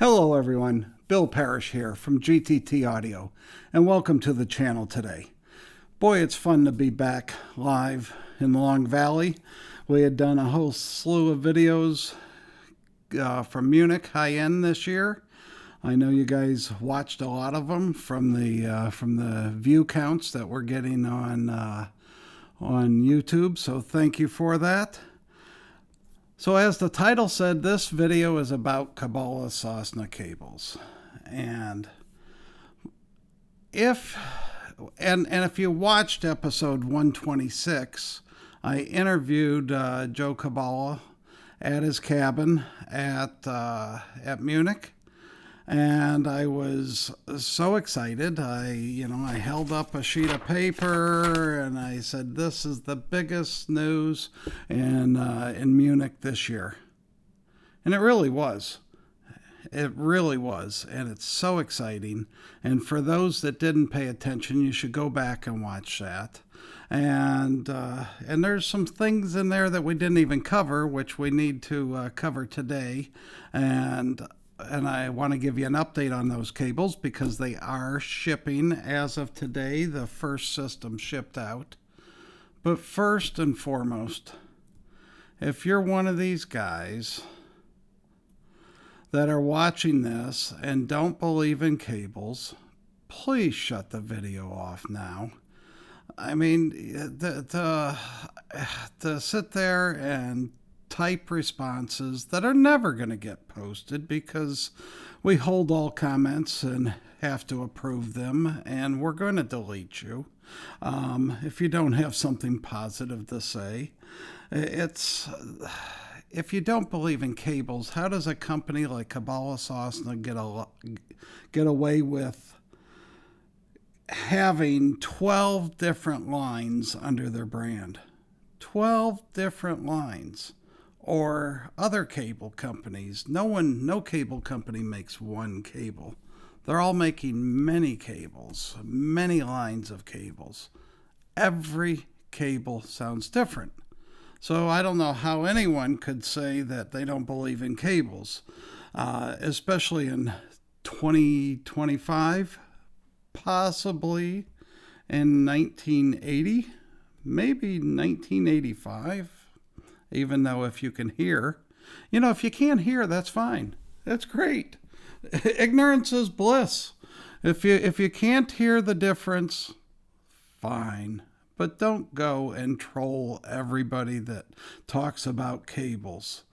Hello everyone, Bill Parish here from GTT Audio, and welcome to the channel today. Boy, it's fun to be back live in the Long Valley. We had done a whole slew of videos from Munich high-end this year. I know you guys watched a lot of them from the view counts that we're getting on YouTube, so thank you for that. So as the title said, this video is about Cabala-Sosna cables. And if you watched episode 126, I interviewed Joe Cabala at his cabin at Munich. And I was so excited. I held up a sheet of paper and I said, "This is the biggest news in Munich this year," and it really was. It really was, and it's so exciting. And for those that didn't pay attention, you should go back and watch that. And there's some things in there that we didn't even cover, which we need to cover today. And I want to give you an update on those cables because they are shipping as of today. The first system shipped out. But first and foremost, if you're one of these guys that are watching this and don't believe in cables, please shut the video off now. I mean, to sit there and type responses that are never going to get posted because we hold all comments and have to approve them, and we're going to delete you if you don't have something positive to say. If you don't believe in cables, how does a company like Cabala Sasna get away with having 12 different lines under their brand? 12 different lines. Or other cable companies. No cable company makes one cable. They're all making many cables, many lines of cables. Every cable sounds different. So I don't know how anyone could say that they don't believe in cables, especially in 2025, possibly in 1980, maybe 1985. Even though if you can hear, if you can't hear, that's fine. That's great. Ignorance is bliss. If you can't hear the difference, fine. But don't go and troll everybody that talks about cables.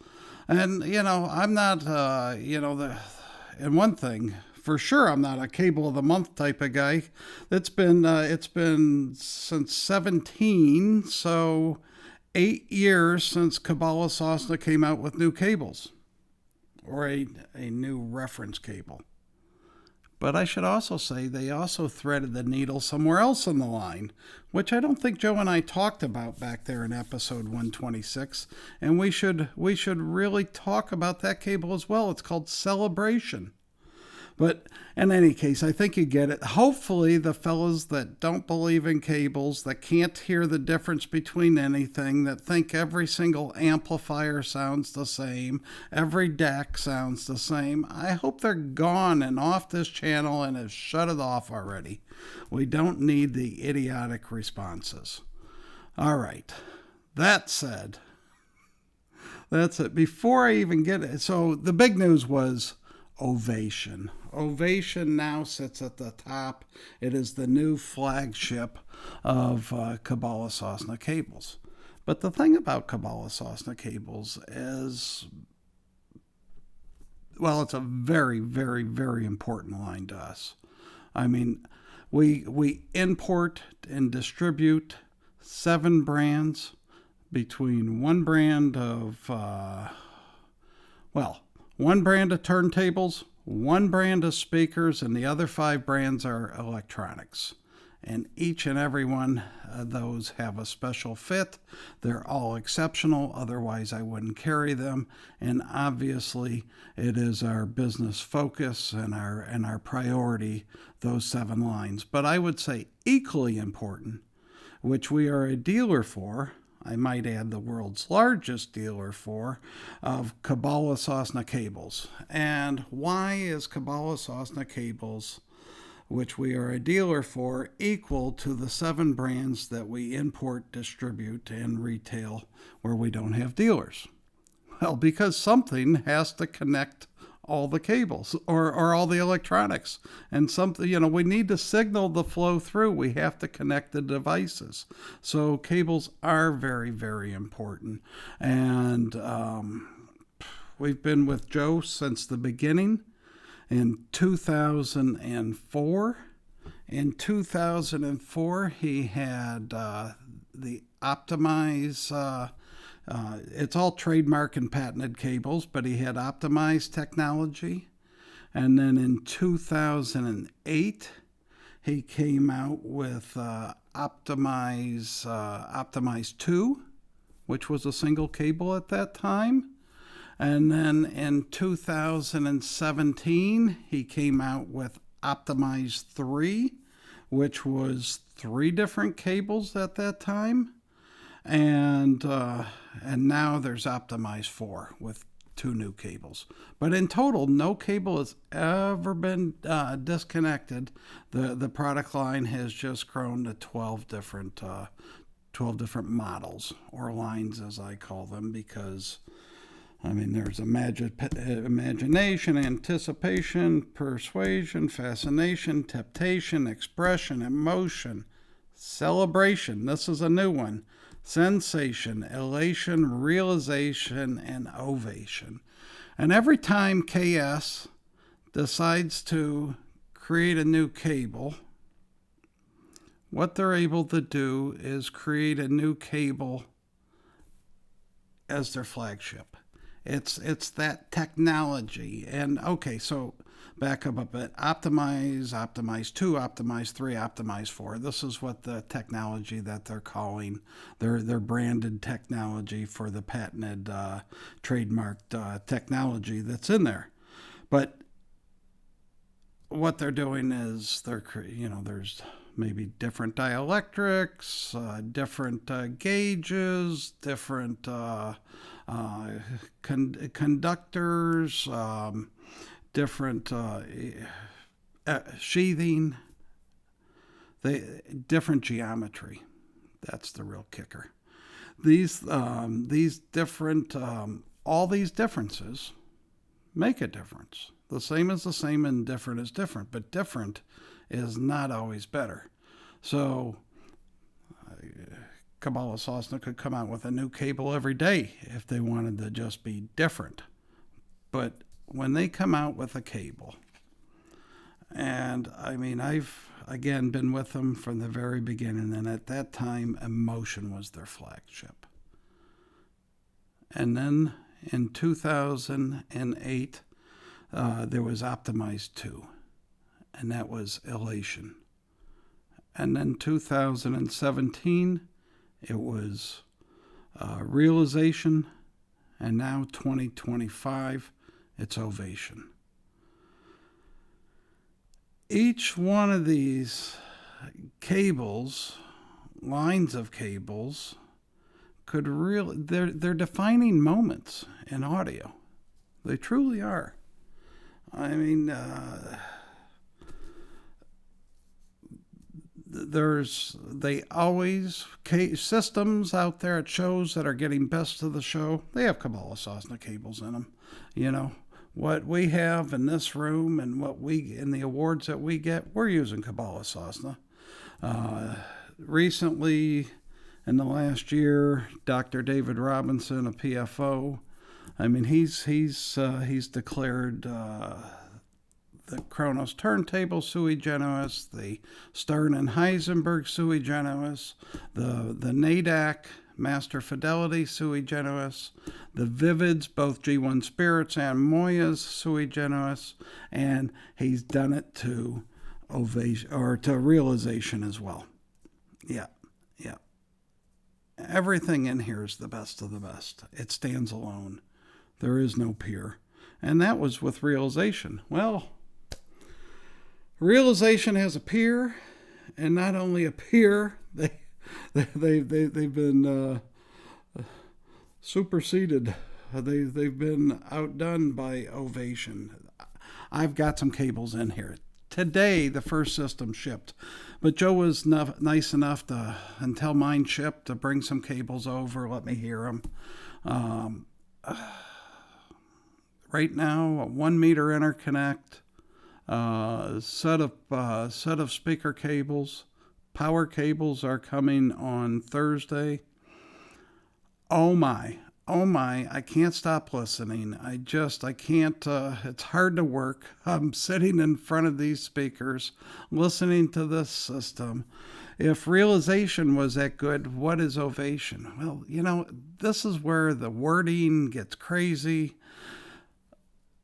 And, I'm not, and one thing, for sure, I'm not a cable of the month type of guy. It's been since 17, so 8 years since Cabala Sasna came out with new cables, or a new reference cable. But I should also say they also threaded the needle somewhere else in the line, which I don't think Joe and I talked about back there in episode 126. And we should really talk about that cable as well. It's called Celebration. But in any case, I think you get it. Hopefully the fellas that don't believe in cables, that can't hear the difference between anything, that think every single amplifier sounds the same, every DAC sounds the same, I hope they're gone and off this channel and have shut it off already. We don't need the idiotic responses. All right. That said, that's it. Before I even get it, so the big news was Ovation. Ovation now sits at the top. It is the new flagship of Cabala Sasna cables. But the thing about Cabala Sasna cables is, well, it's a very, very, very important line to us. I mean, we import and distribute 7 brands between one brand of turntables, one brand of speakers, and the other 5 brands are electronics. And each and every one of those have a special fit. They're all exceptional, otherwise I wouldn't carry them. And obviously it is our business focus and our priority, those 7 lines. But I would say equally important, which we are a dealer for, I might add the world's largest dealer for, of Cabala Sasna cables. And why is Cabala Sasna cables, which we are a dealer for, equal to the 7 brands that we import, distribute, and retail where we don't have dealers? Well, because something has to connect all the cables or all the electronics, and something, we need to signal the flow through. We have to connect the devices. So cables are very, very important. And we've been with Joe since the beginning. In 2004, he had the Optimize. It's all trademark and patented cables, but he had optimized technology. And then in 2008, he came out with Optimize 2, which was a single cable at that time. And then in 2017, he came out with Optimize 3, which was 3 different cables at that time. And now there's Optimize 4 with 2 new cables. But in total, no cable has ever been disconnected. The product line has just grown to 12 different models, or lines as I call them, because there's imagination, anticipation, persuasion, fascination, temptation, expression, emotion, celebration. This is a new one. Sensation, elation, realization, and ovation. And every time KS decides to create a new cable, what they're able to do is create a new cable as their flagship. It's that technology. And okay, so back up a bit. Optimize 2, Optimize 3, Optimize 4. This is what the technology that they're calling their branded technology for the patented, trademarked technology that's in there. But what they're doing is there's maybe different dielectrics, different gauges, different conductors, different sheathing, different geometry. That's the real kicker. These different, all these differences make a difference. The same is the same and different is different, but different is not always better. So Cabala Sasna could come out with a new cable every day if they wanted to just be different. But when they come out with a cable, and I've again been with them from the very beginning, and at that time emotion was their flagship. And then in 2008 there was Optimize 2, and that was elation. And then 2017 it was realization, and now 2025 it's ovation. Each one of these cables, lines of cables, could really, they're defining moments in audio. They truly are. They always, systems out there at shows that are getting best of the show, they have Cabala Sasna cables in them. What we have in this room and in the awards that we get, we're using Cabala Sasna. Recently, in the last year, Dr. David Robinson, a PFO, he's declared the Kronos turntable sui generis, the Stern and Heisenberg sui generis, the NADAC Master Fidelity sui generis, the Vivids, both G1 Spirits and Moyas sui generis, and he's done it to ovation or to realization as well. Yeah. Everything in here is the best of the best. It stands alone. There is no peer. And that was with realization. Well, realization has a peer, and not only a peer, they've been superseded. They've been outdone by Ovation. I've got some cables in here. Today, the first system shipped, but Joe was nice enough to, until mine shipped, to bring some cables over, let me hear them. Right now, a 1 meter interconnect, set of speaker cables. Power cables are coming on Thursday. Oh my, I can't stop listening. I can't, it's hard to work. I'm sitting in front of these speakers, listening to this system. If realization was that good, what is Ovation? Well, this is where the wording gets crazy,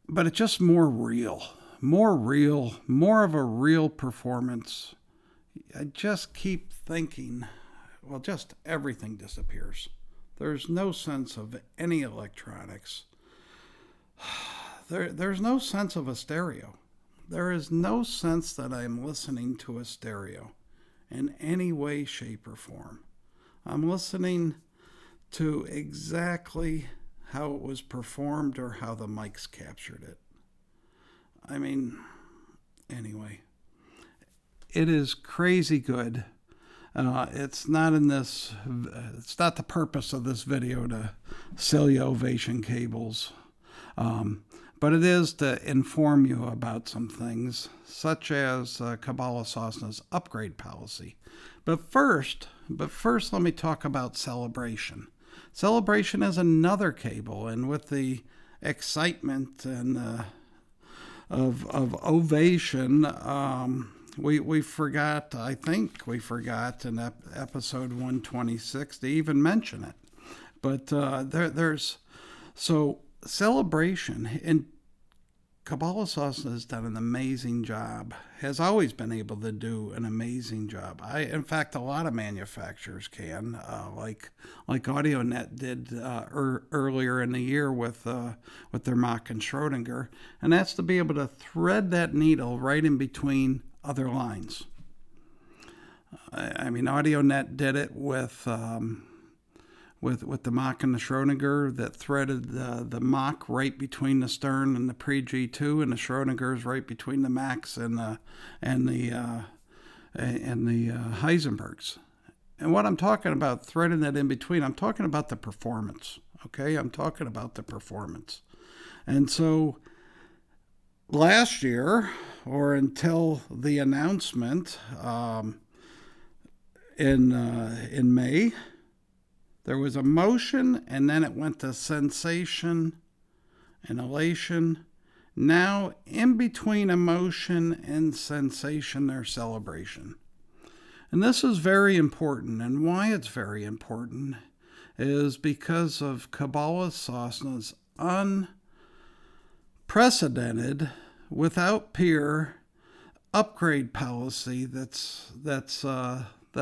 but it's just more real, more of a real performance. I just keep thinking, well, just everything disappears. There's no sense of any electronics. There's no sense of a stereo. There is no sense that I'm listening to a stereo in any way, shape, or form. I'm listening to exactly how it was performed or how the mics captured it. I mean, anyway, it is crazy good. It's not the purpose of this video to sell you Ovation cables. But it is to inform you about some things, such as Cabala Sasna's upgrade policy. But first, let me talk about Celebration. Celebration is another cable, and with the excitement and of Ovation, we forgot. I think we forgot in episode 126 to even mention it. But there's Celebration, and Cabala Sasna has done an amazing job, has always been able to do an amazing job. In fact, a lot of manufacturers can, like AudioNet did earlier in the year with their Mach and Schrodinger, and that's to be able to thread that needle right in between other lines. I mean, AudioNet did it with the Mach and the Schrodinger, that threaded the Mach right between the Stern and the pre-G2, and the Schrodingers right between the Max and the Heisenbergs. And what I'm talking about, threading that in between, I'm talking about the performance. Okay, I'm talking about the performance. And so last year, or until the announcement in May, there was emotion, and then it went to sensation and elation. Now, in between emotion and sensation, there's celebration. And this is very important, and why it's very important is because of Cabala Sasna's unprecedented, without peer upgrade policy that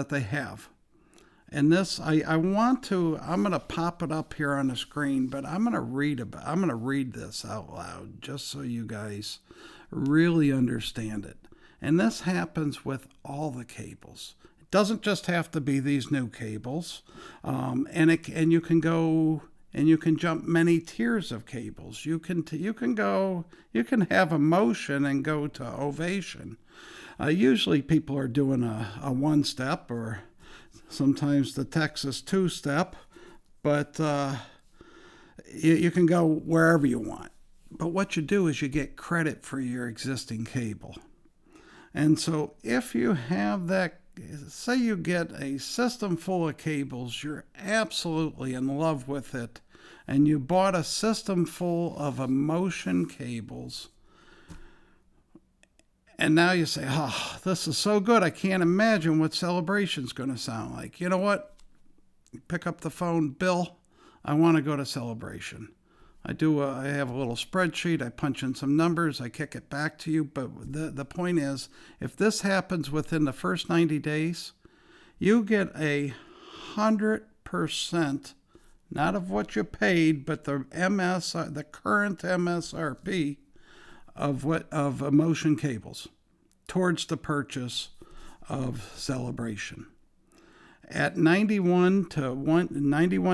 they have. And this, I'm going to pop it up here on the screen, but I'm going to read this out loud just so you guys really understand it. And this happens with all the cables. It doesn't just have to be these new cables. And you can go and you can jump many tiers of cables. You can have emotion and go to Ovation. Usually people are doing a one step, or sometimes the Texas two-step, but you can go wherever you want. But what you do is you get credit for your existing cable. And so if you have that, say you get a system full of cables, you're absolutely in love with it, and you bought a system full of emotion cables, and now you say, oh, this is so good, I can't imagine what Celebration's going to sound like. You know what? Pick up the phone, Bill, I want to go to Celebration. I have a little spreadsheet, I punch in some numbers, I kick it back to you, but the point is, if this happens within the first 90 days, you get 100%, not of what you paid, but the current MSRP of emotion cables towards the purchase of Celebration. At 91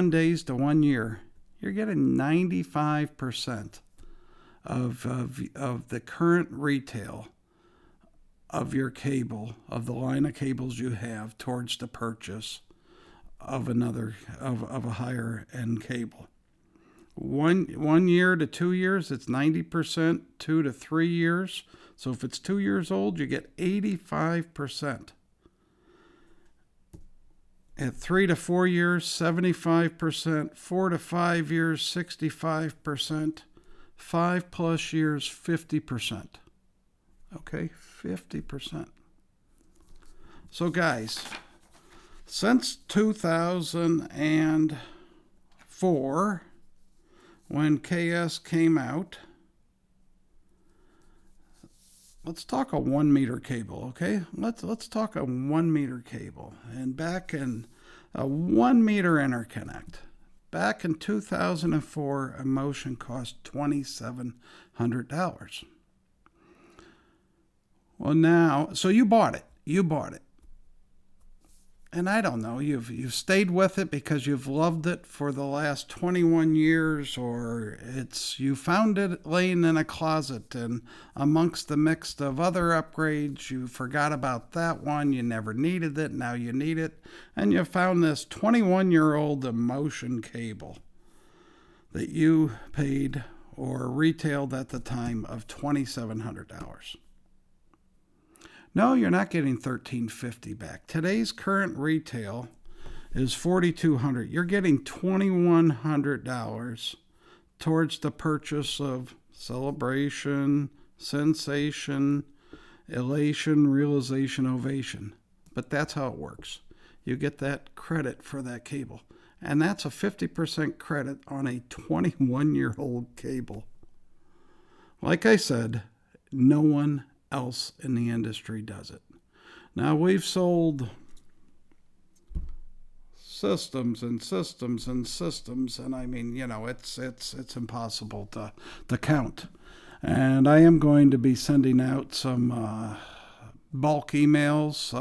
days to 1 year, You're getting 95% of the current retail of your cable, of the line of cables you have, towards the purchase of a higher end cable. 1 year to 2 years, it's 90%. 2 to 3 years. So if it's 2 years old, you get 85%. At 3 to 4 years, 75%. 4 to 5 years, 65%. 5+ years, 50%. Okay, 50%. So guys, since 2004, when KS came out, let's talk a 1 meter cable, okay? Let's talk a 1 meter cable. And back in a 1 meter interconnect, back in 2004, a motion cost $2,700. Well, now, so you bought it. And I don't know, you've stayed with it because you've loved it for the last 21 years, or you found it laying in a closet, and amongst the mix of other upgrades, you forgot about that one, you never needed it, now you need it, and you found this 21-year-old Emotion cable that you paid or retailed at the time of $2,700. No, you're not getting $1,350 back. Today's current retail is $4,200. You're getting $2,100 towards the purchase of Celebration, Sensation, Elation, Realization, Ovation. But that's how it works. You get that credit for that cable. And that's a 50% credit on a 21-year-old cable. Like I said, no one else in the industry does it. Now, we've sold systems and systems and systems, and I mean, it's impossible to count. And I am going to be sending out some bulk emails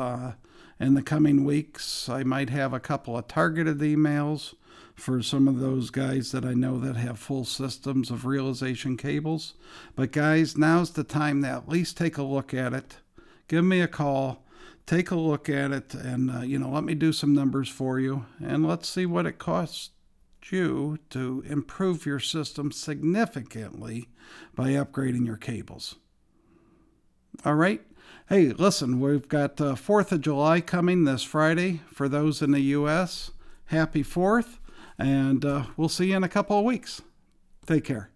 in the coming weeks. I might have a couple of targeted emails for some of those guys that I know that have full systems of realization cables. But guys, now's the time to at least take a look at it. Give me a call, take a look at it, and let me do some numbers for you, and let's see what it costs you to improve your system significantly by upgrading your cables. All right. Hey, listen, we've got 4th of July coming this Friday for those in the U.S. Happy 4th. And we'll see you in a couple of weeks. Take care.